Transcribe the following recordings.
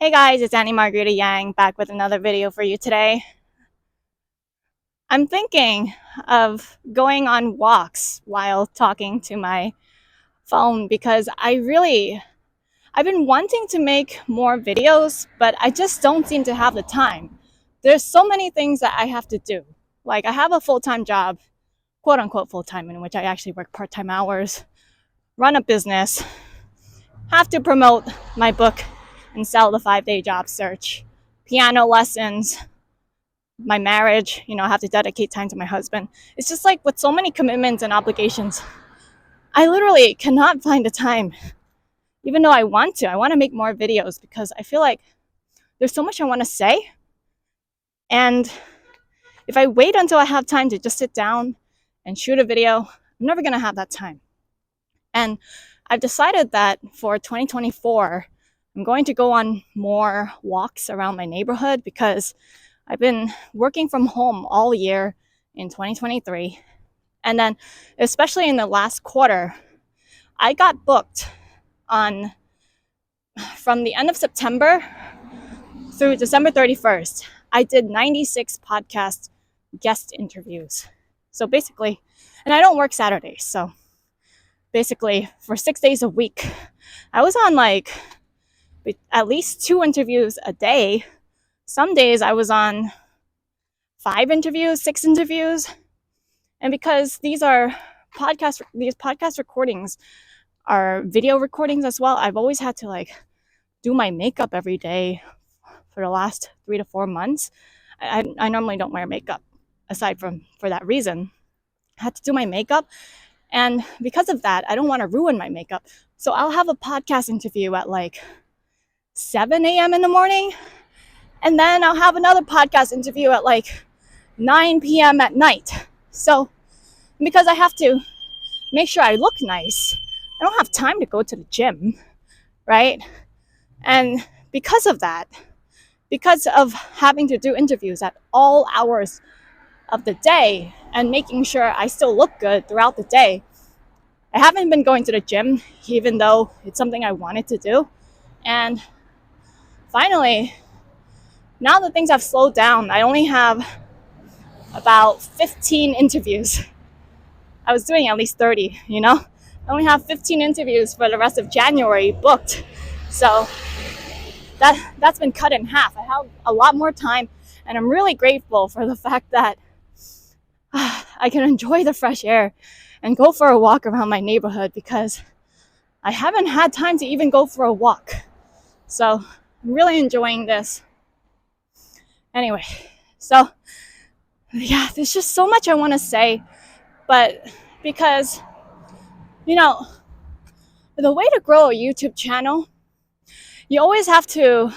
Hey guys, it's Annie Margarita Yang back with another video for you today. I'm thinking of going on walks while talking to my phone because I've been wanting to make more videos, but I just don't seem to have the time. There's so many things that I have to do. Like I have a full-time job, quote unquote full-time, in which I actually work part-time hours, run a business, have to promote my book and sell the 5-day job search, piano lessons, my marriage, I have to dedicate time to my husband. It's just like with so many commitments and obligations, I literally cannot find the time, even though I want to. I want to make more videos because I feel like there's so much I want to say. And if I wait until I have time to just sit down and shoot a video, I'm never going to have that time. And I've decided that for 2024, I'm going to go on more walks around my neighborhood because I've been working from home all year in 2023. And then, especially in the last quarter, I got booked from the end of September through December 31st. I did 96 podcast guest interviews. So basically, and I don't work Saturdays. So basically, for 6 days a week, I was on like at least 2 interviews a day. Some days I was on 5 interviews, 6 interviews. And because these podcast recordings are video recordings as well, I've always had to do my makeup every day for the last 3 to 4 months. I normally don't wear makeup aside from for that reason. I had to do my makeup. And because of that, I don't want to ruin my makeup. So I'll have a podcast interview at 7 a.m. in the morning. And then I'll have another podcast interview at 9 p.m. at night. So because I have to make sure I look nice, I don't have time to go to the gym, right? And because of that, because of having to do interviews at all hours of the day and making sure I still look good throughout the day, I haven't been going to the gym, even though it's something I wanted to do. And finally, now that things have slowed down, I only have about 15 interviews. I was doing at least 30, I only have 15 interviews for the rest of January booked. So that's been cut in half. I have a lot more time, and I'm really grateful for the fact that I can enjoy the fresh air and go for a walk around my neighborhood because I haven't had time to even go for a walk. So I'm really enjoying this. Anyway, so yeah, there's just so much I want to say, but because, the way to grow a YouTube channel, you always have to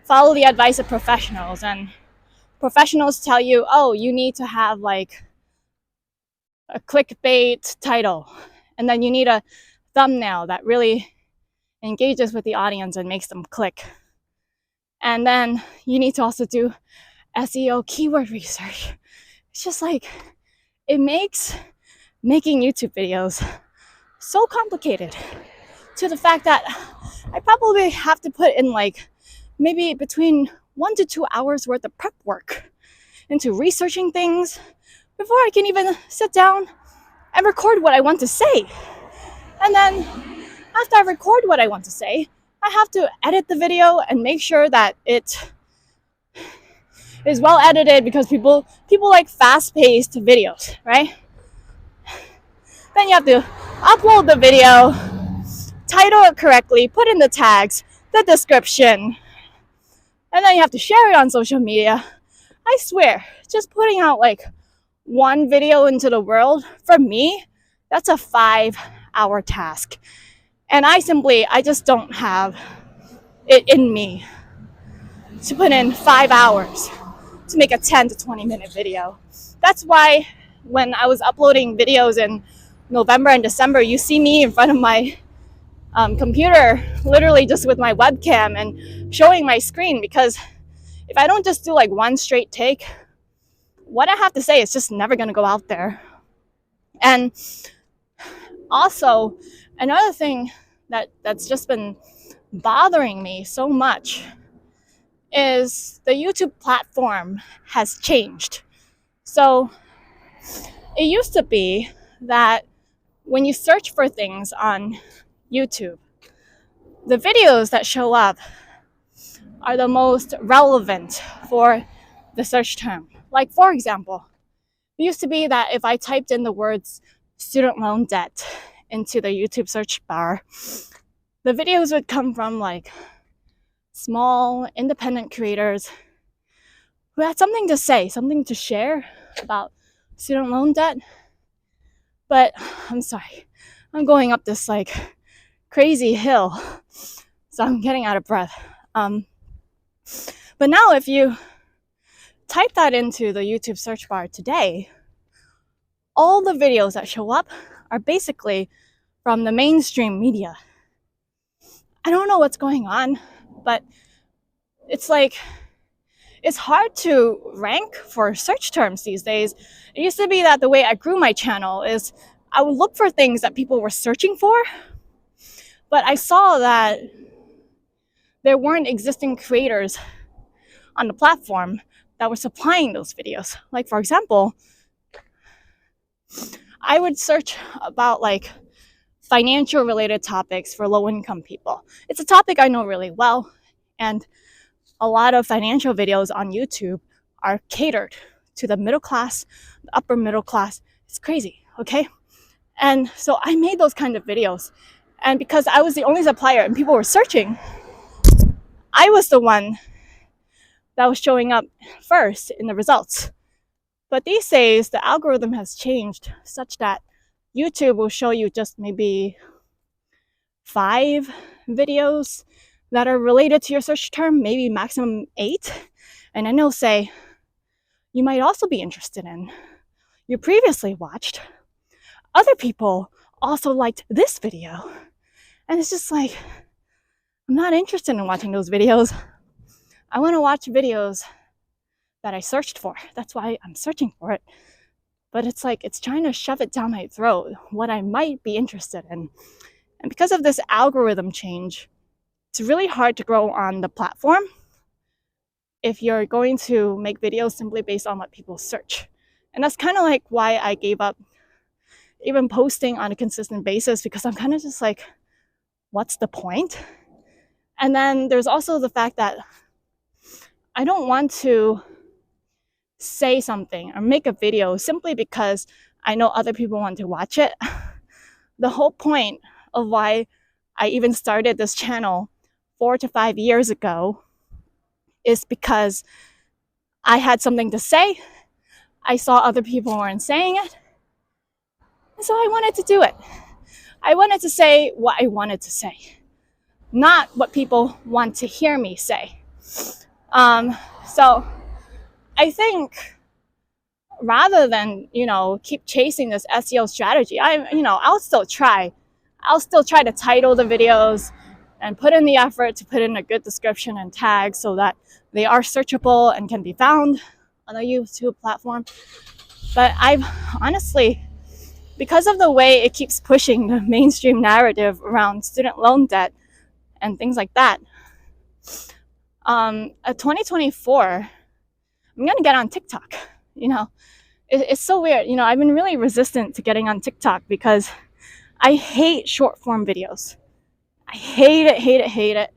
follow the advice of professionals, and professionals tell you, oh, you need to have a clickbait title, and then you need a thumbnail that really engages with the audience and makes them click. And then you need to also do SEO keyword research. It's just it makes making YouTube videos so complicated, to the fact that I probably have to put in maybe between 1 to 2 hours worth of prep work into researching things before I can even sit down and record what I want to say. And then after I record what I want to say, I have to edit the video and make sure that it is well edited, because people like fast-paced videos, right? Then you have to upload the video, title it correctly, put in the tags, the description, and then you have to share it on social media. I swear, just putting out one video into the world, for me, that's a 5-hour task. And I just don't have it in me to put in 5 hours to make a 10 to 20 minute video. That's why when I was uploading videos in November and December, you see me in front of my computer, literally just with my webcam and showing my screen, because if I don't just do one straight take, what I have to say is just never going to go out there. And also, another thing that's just been bothering me so much is the YouTube platform has changed. So it used to be that when you search for things on YouTube, the videos that show up are the most relevant for the search term. Like, for example, it used to be that if I typed in the words student loan debt into the YouTube search bar, the videos would come from like small independent creators who had something to say, something to share about student loan debt. But I'm sorry, I'm going up this like crazy hill, so I'm getting out of breath. But now if you type that into the YouTube search bar today, all the videos that show up are basically from the mainstream media. I don't know what's going on, but it's like it's hard to rank for search terms these days. It used to be that the way I grew my channel is I would look for things that people were searching for, but I saw that there weren't existing creators on the platform that were supplying those videos. Like, for example, I would search about like financial related topics for low income people. It's a topic I know really well, and a lot of financial videos on YouTube are catered to the middle class, the upper middle class. It's crazy, okay? And so I made those kind of videos. And because I was the only supplier and people were searching, I was the one that was showing up first in the results. But these days, the algorithm has changed such that YouTube will show you just maybe 5 videos that are related to your search term, maybe maximum 8. And then it'll say, you might also be interested in. You previously watched. Other people also liked this video. And it's just like, I'm not interested in watching those videos. I want to watch videos that I searched for. That's why I'm searching for it. But it's like, it's trying to shove it down my throat, what I might be interested in. And because of this algorithm change, it's really hard to grow on the platform if you're going to make videos simply based on what people search. And that's kind of like why I gave up even posting on a consistent basis, because I'm kind of just like, what's the point? And then there's also the fact that I don't want to say something or make a video simply because I know other people want to watch it. The whole point of why I even started this channel 4 to 5 years ago is because I had something to say. I saw other people weren't saying it. And so I wanted to do it. I wanted to say what I wanted to say, not what people want to hear me say. So I think rather than, keep chasing this SEO strategy, I'll still try. I'll still try to title the videos and put in the effort to put in a good description and tag so that they are searchable and can be found on the YouTube platform. But I've honestly, because of the way it keeps pushing the mainstream narrative around student loan debt and things like that, 2024, I'm gonna get on TikTok. It's so weird. I've been really resistant to getting on TikTok because I hate short form videos. I hate it, hate it, hate it.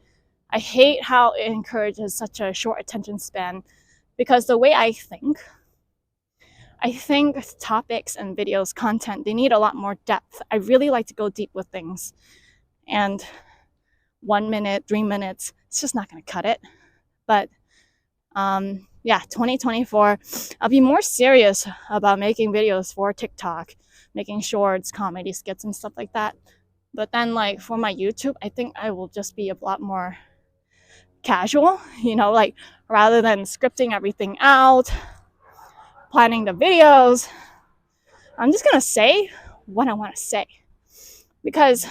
I hate how it encourages such a short attention span, because the way I think topics and videos content, they need a lot more depth. I really like to go deep with things. And 1 minute, 3 minutes, it's just not going to cut it. But 2024, I'll be more serious about making videos for TikTok, making shorts, comedy skits, and stuff like that. But then, like, for my YouTube, I think I will just be a lot more casual, like rather than scripting everything out, planning the videos, I'm just gonna say what I want to say. Because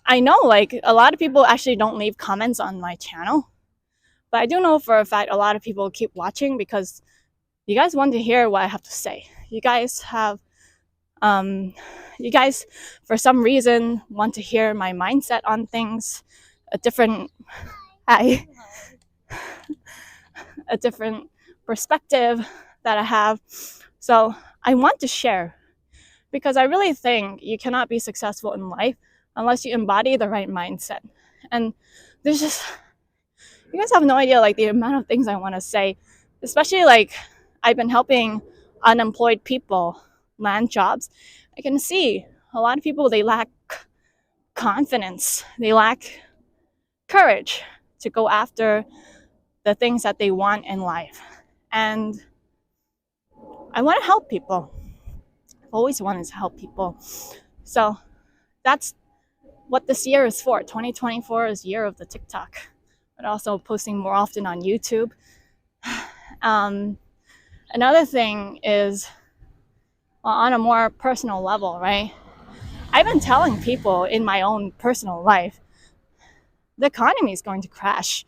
I know, like, a lot of people actually don't leave comments on my channel, but I do know for a fact a lot of people keep watching because you guys want to hear what I have to say. You guys, for some reason, want to hear my mindset on things, a different a different perspective that I have. So I want to share, because I really think you cannot be successful in life unless you embody the right mindset. And there's just, you guys have no idea like the amount of things I want to say, especially like I've been helping unemployed people land jobs. I can see a lot of people, they lack confidence, they lack courage to go after the things that they want in life. And I want to help people. I've always wanted to help people. So that's what this year is for. 2024 is year of the TikTok, but also posting more often on YouTube. Another thing is, well, on a more personal level, right? I've been telling people in my own personal life, the economy is going to crash.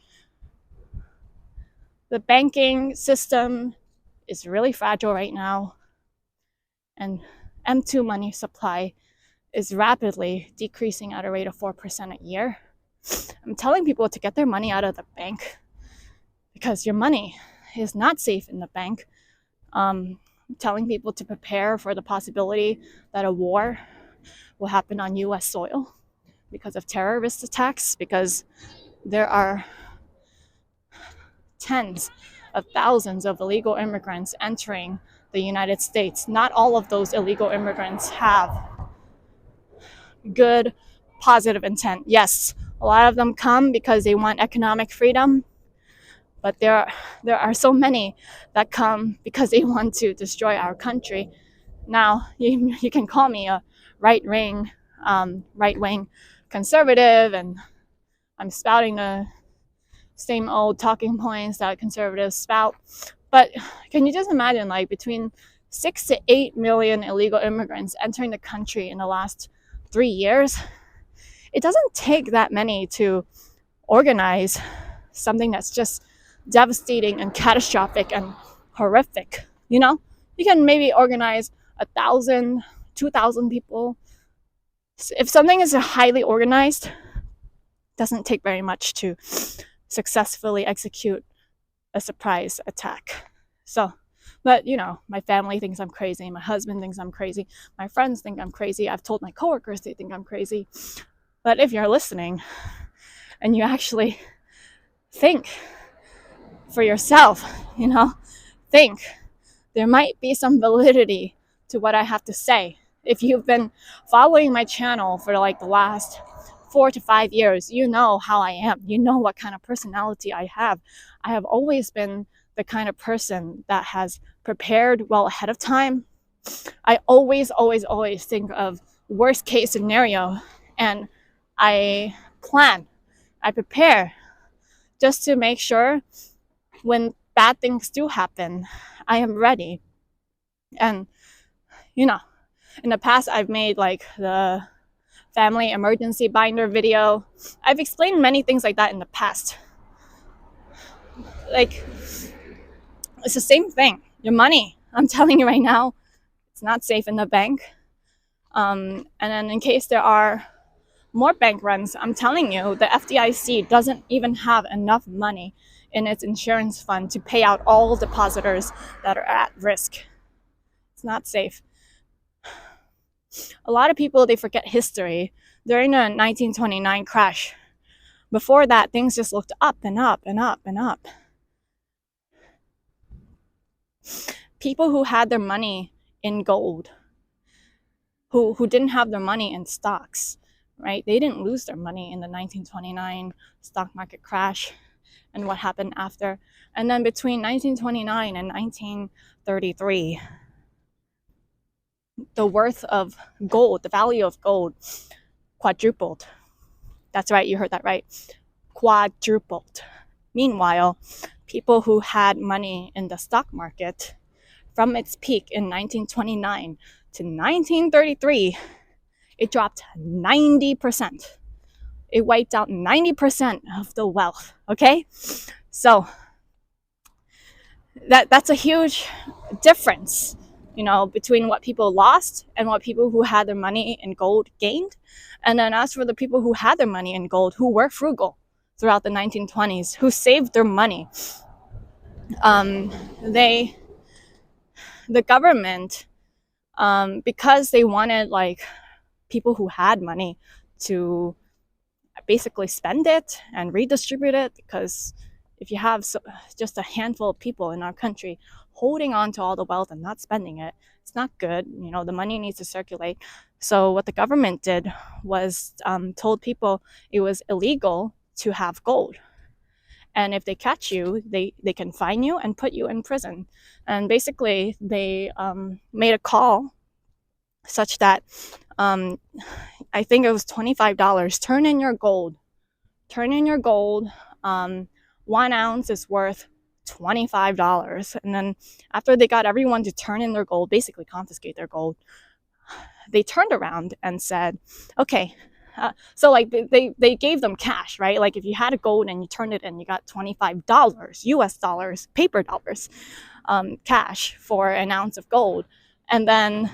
The banking system is really fragile right now, and M2 money supply is rapidly decreasing at a rate of 4% a year. I'm telling people to get their money out of the bank because your money is not safe in the bank. I'm telling people to prepare for the possibility that a war will happen on US soil because of terrorist attacks, because there are tens of thousands of illegal immigrants entering the United States. Not all of those illegal immigrants have good, positive intent. Yes, a lot of them come because they want economic freedom, but there are so many that come because they want to destroy our country. Now, you can call me a right-wing conservative, and I'm spouting the same old talking points that conservatives spout. But can you just imagine, like, between 6 to 8 million illegal immigrants entering the country in the last 3 years? It doesn't take that many to organize something that's just devastating and catastrophic and horrific. You know, you can maybe organize 1,000, 2,000 people. If something is highly organized, it doesn't take very much to successfully execute a surprise attack. So, but you know, my family thinks I'm crazy, my husband thinks I'm crazy, my friends think I'm crazy, I've told my coworkers they think I'm crazy. But if you're listening and you actually think for yourself, you know, think, there might be some validity to what I have to say. If you've been following my channel for like the last 4 to 5 years, you know how I am. You know what kind of personality I have. I have always been the kind of person that has prepared well ahead of time. I always think of worst case scenario, and I plan, I prepare just to make sure when bad things do happen, I am ready. And, you know, in the past, I've made like the family emergency binder video. I've explained many things like that in the past. Like, it's the same thing. Your money, I'm telling you right now, it's not safe in the bank. And then in case there are more bank runs, I'm telling you, the FDIC doesn't even have enough money in its insurance fund to pay out all depositors that are at risk. It's not safe. A lot of people, they forget history. During the 1929 crash, before that, things just looked up and up and up and up. People who had their money in gold, who didn't have their money in stocks, right? They didn't lose their money in the 1929 stock market crash and what happened after. And then between 1929 and 1933, the worth of gold, the value of gold, quadrupled. That's right, you heard that right. Quadrupled. Meanwhile, people who had money in the stock market, from its peak in 1929 to 1933, it dropped 90%. It wiped out 90% of the wealth, okay? So that's a huge difference, you know, between what people lost and what people who had their money in gold gained. And then as for the people who had their money in gold, who were frugal, throughout the 1920s who saved their money. The government, because they wanted like people who had money to basically spend it and redistribute it, because if you have just a handful of people in our country holding on to all the wealth and not spending it, it's not good. The money needs to circulate. So what the government did was told people it was illegal to have gold, and if they catch you, they can fine you and put you in prison. And basically they made a call such that I think it was $25. Turn in your gold. 1 ounce is worth $25. And then after they got everyone to turn in their gold, basically confiscate their gold, they turned around and said, okay, so like they gave them cash, right? Like if you had a gold and you turned it in, you got $25 US dollars, paper dollars, cash for an ounce of gold. And then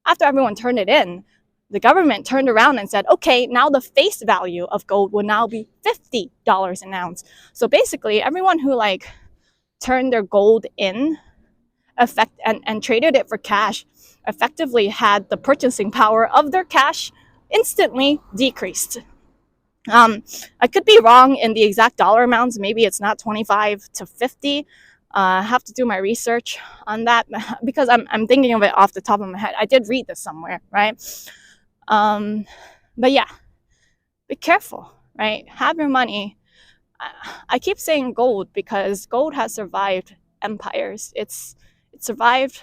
after everyone turned it in, the government turned around and said, okay, now the face value of gold will now be $50 an ounce. So basically everyone who like turned their gold in and traded it for cash effectively had the purchasing power of their cash instantly decreased. I could be wrong in the exact dollar amounts. Maybe it's not 25 to 50. I have to do my research on that because I'm thinking of it off the top of my head. I did read this somewhere, right? But yeah, be careful, right? Have your money. I keep saying gold because gold has survived empires. It survived,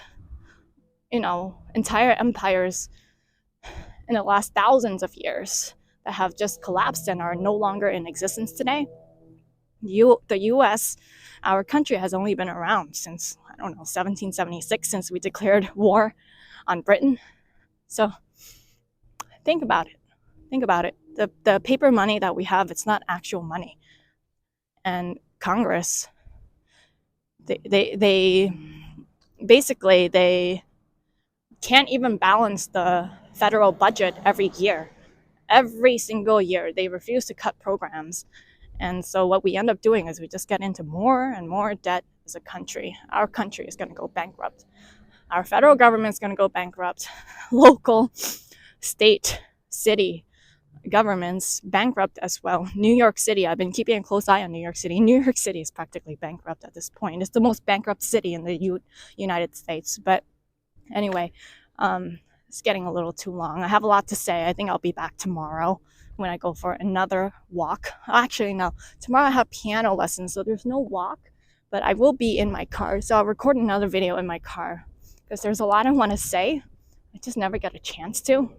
entire empires in the last thousands of years that have just collapsed and are no longer in existence today. The US, our country, has only been around since, 1776, since we declared war on Britain. So think about it. The paper money that we have, it's not actual money. And Congress, they basically, they can't even balance the federal budget every year. Every single year, they refuse to cut programs. And so what we end up doing is we just get into more and more debt as a country. Our country is going to go bankrupt. Our federal government is going to go bankrupt. Local, state, city governments bankrupt as well. New York City, I've been keeping a close eye on New York City. New York City is practically bankrupt at this point. It's the most bankrupt city in the United States. But anyway, it's getting a little too long. I have a lot to say. I think I'll be back tomorrow when I go for another walk. Actually, no. Tomorrow I have piano lessons, so there's no walk. But I will be in my car, so I'll record another video in my car because there's a lot I want to say. I just never get a chance to.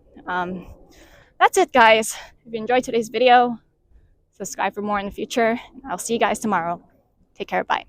That's it, guys. If you enjoyed today's video, subscribe for more in the future. I'll see you guys tomorrow. Take care. Bye.